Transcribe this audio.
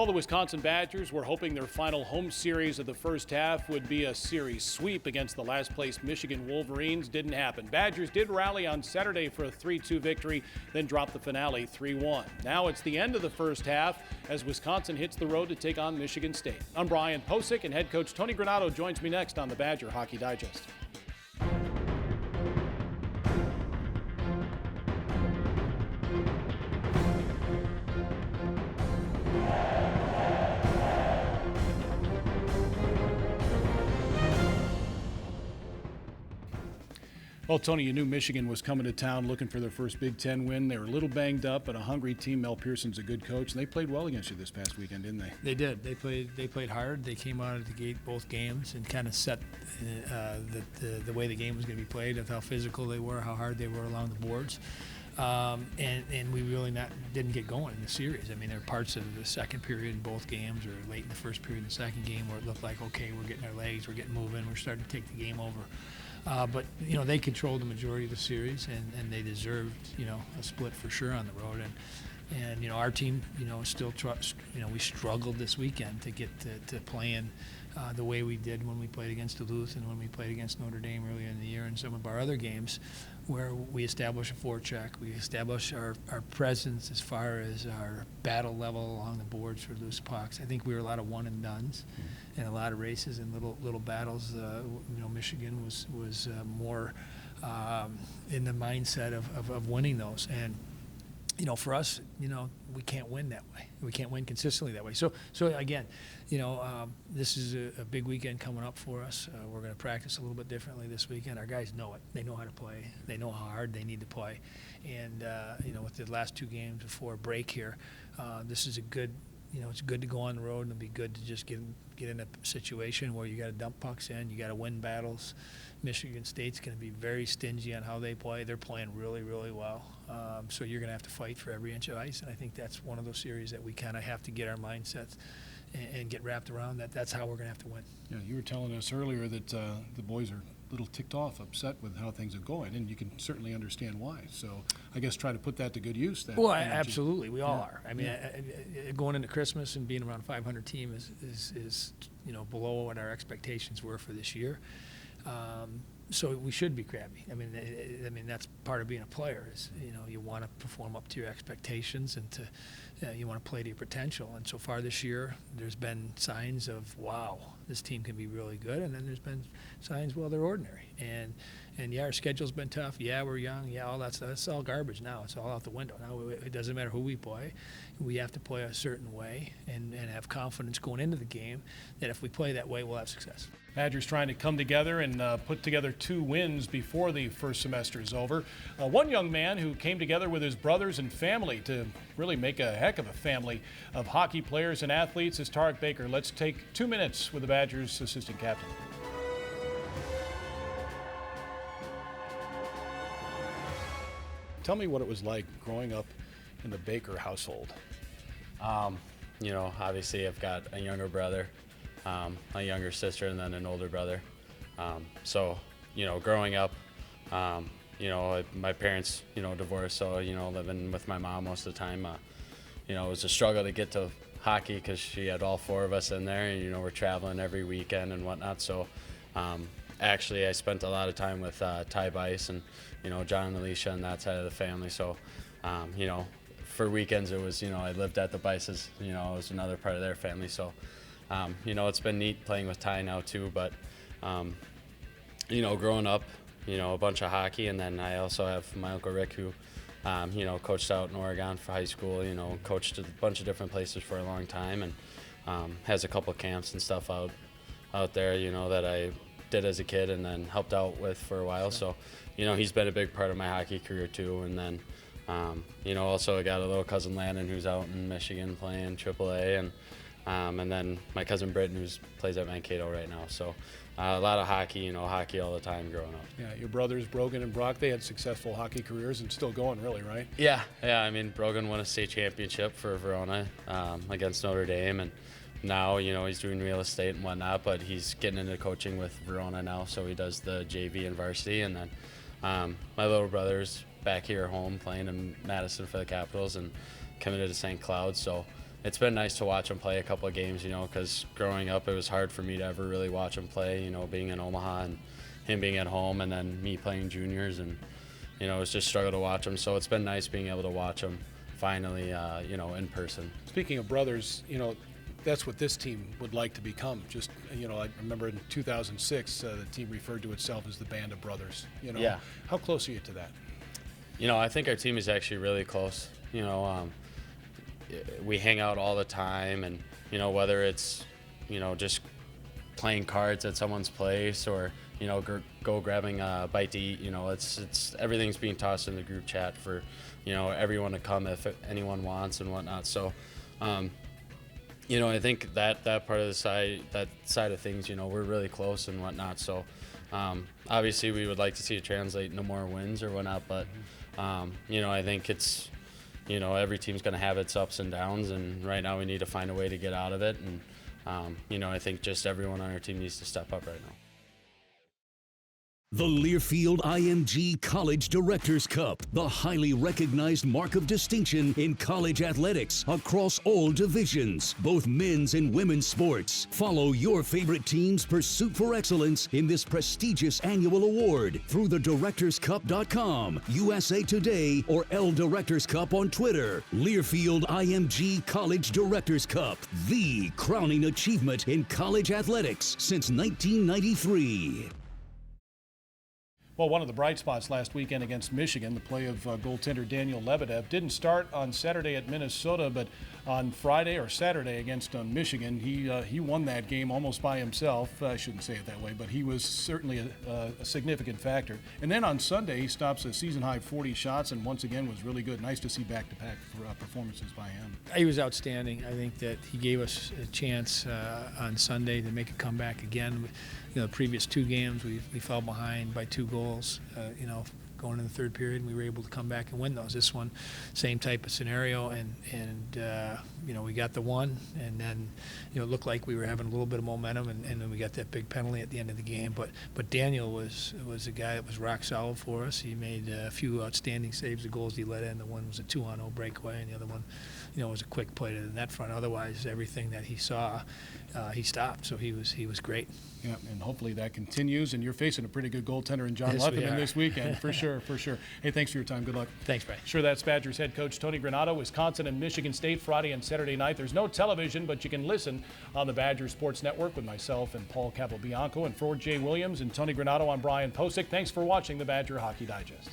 Well, the Wisconsin Badgers were hoping their final home series of the first half would be a series sweep against the last-place Michigan Wolverines. Didn't happen. Badgers did rally on Saturday for a 3-2 victory, then dropped the finale 3-1. Now it's the end of the first half as Wisconsin hits the road to take on Michigan State. I'm Brian Posick, and head coach Tony Granato joins me next on the Badger Hockey Digest. Well, Tony, you knew Michigan was coming to town looking for their first Big Ten win. They were a little banged up, but a hungry team. Mel Pearson's a good coach, and they played well against you this past weekend, didn't they? They did. They played hard. They came out of the gate both games and kind of set the way the game was going to be played, of how physical they were, how hard they were along the boards. And we really didn't get going in the series. I mean, there were parts of the second period in both games, or late in the first period in the second game, where it looked like, okay, we're getting our legs, we're getting moving, we're starting to take the game over. But they controlled the majority of the series, and they deserved a split for sure on the road. And our team still we struggled this weekend to get to playing the way we did when we played against Duluth and when we played against Notre Dame earlier in the year, and some of our other games where we establish a forecheck, we establish our presence as far as our battle level along the boards for loose pucks. I think we were a lot of one and dones and a lot of races and little battles. Michigan was more in the mindset of winning those. And for us, we can't win that way. We can't win consistently that way. So again, this is a big weekend coming up for us. We're going to practice a little bit differently this weekend. Our guys know it. They know how to play. They know how hard they need to play. And, with the last two games before break here, this is a good, it's good to go on the road, and it'll be good to just get in a situation where you got to dump pucks in, you got to win battles. Michigan State's going to be very stingy on how they play. They're playing really, really well. So you're going to have to fight for every inch of ice, and I think that's one of those series that we kind of have to get our mindsets and get wrapped around that. That's how we're going to have to win. Yeah, you were telling us earlier that the boys are a little ticked off, upset with how things are going, and you can certainly understand why. So I guess try to put that to good use. Well, absolutely. We all are. I mean, going into Christmas and being around a 500 team is below what our expectations were for this year. So we should be crabby. I mean that's part of being a player. Is you want to perform up to your expectations and you want to play to your potential. And so far this year, there's been signs of, wow, this team can be really good, and then there's been signs, well, they're ordinary. And yeah, our schedule's been tough. Yeah, we're young. Yeah, all that stuff. It's all garbage now. It's all out the window. Now it doesn't matter who we play. We have to play a certain way and have confidence going into the game that if we play that way, we'll have success. Badgers trying to come together and put together 2 wins before the first semester is over. One young man who came together with his brothers and family to really make a heck of a family of hockey players and athletes is Tarek Baker. Let's take 2 minutes with the Badgers assistant captain. Tell me what it was like growing up in the Baker household. Obviously I've got a younger brother, a younger sister, and then an older brother. Growing up, my parents, divorced, so, living with my mom most of the time, it was a struggle to get to hockey because she had all 4 of us in there, and, we're traveling every weekend and whatnot. So actually I spent a lot of time with Ty Bice and, John and Alicia and that side of the family. So, for weekends it was, I lived at the Bices, it was another part of their family. So, it's been neat playing with Ty now too, but, growing up, a bunch of hockey, and then I also have my Uncle Rick who, coached out in Oregon for high school, coached a bunch of different places for a long time, and has a couple camps and stuff out there, that I did as a kid and then helped out with for a while. So, he's been a big part of my hockey career too. And then, also I got a little cousin Landon who's out in Michigan playing AAA, and then my cousin Britton who plays at Mankato right now. So a lot of hockey, hockey all the time growing up. Yeah, your brothers Brogan and Brock, they had successful hockey careers and still going, really, right? Yeah. I mean, Brogan won a state championship for Verona against Notre Dame, and now, he's doing real estate and whatnot, but he's getting into coaching with Verona now, so he does the JV and varsity. And then my little brother's back here at home playing in Madison for the Capitals and committed to St. Cloud. So it's been nice to watch him play a couple of games, because growing up it was hard for me to ever really watch him play, being in Omaha and him being at home and then me playing juniors, and it was just a struggle to watch him. So it's been nice being able to watch him finally, in person. Speaking of brothers, that's what this team would like to become. Just, I remember in 2006, the team referred to itself as the Band of Brothers. Yeah. How close are you to that? I think our team is actually really close. We hang out all the time, and whether it's just playing cards at someone's place or go grabbing a bite to eat, it's everything's being tossed in the group chat for everyone to come if anyone wants and whatnot. So I think that part of that side of things, we're really close and whatnot. So obviously we would like to see it translate into more wins or whatnot, but I think it's every team's going to have its ups and downs, and right now we need to find a way to get out of it. And I think just everyone on our team needs to step up right now. The Learfield IMG College Directors Cup, the highly recognized mark of distinction in college athletics across all divisions, both men's and women's sports. Follow your favorite team's pursuit for excellence in this prestigious annual award through thedirectorscup.com, USA Today, or L Directors Cup on Twitter. Learfield IMG College Directors Cup, the crowning achievement in college athletics since 1993. Well, one of the bright spots last weekend against Michigan, the play of goaltender Daniel Lebedev, didn't start on Saturday at Minnesota, but on Friday or Saturday against Michigan, he won that game almost by himself. I shouldn't say it that way, but he was certainly a significant factor. And then on Sunday, he stops a season-high 40 shots and once again was really good. Nice to see back-to-back performances by him. He was outstanding. I think that he gave us a chance on Sunday to make a comeback again. The previous two games, we fell behind by 2 goals, going in the third period, and we were able to come back and win those. This one, same type of scenario, and we got the one, and then, it looked like we were having a little bit of momentum, and then we got that big penalty at the end of the game. But Daniel was a guy that was rock solid for us. He made a few outstanding saves. The goals he let in, the one was a 2-on-0 breakaway, and the other one, was a quick play to the net front. Otherwise, everything that he saw, he stopped. So he was great. Yeah, and hopefully that continues. And you're facing a pretty good goaltender in John Yes, Lutherman this weekend, for sure. Hey, thanks for your time. Good luck. Thanks, Brian. Sure, that's Badgers head coach Tony Granato. Wisconsin and Michigan State Friday and Saturday night. There's no television, but you can listen on the Badgers Sports Network with myself and Paul Capobianco, and for Jay Williams and Tony Granato, I'm Brian Posick. Thanks for watching the Badger Hockey Digest.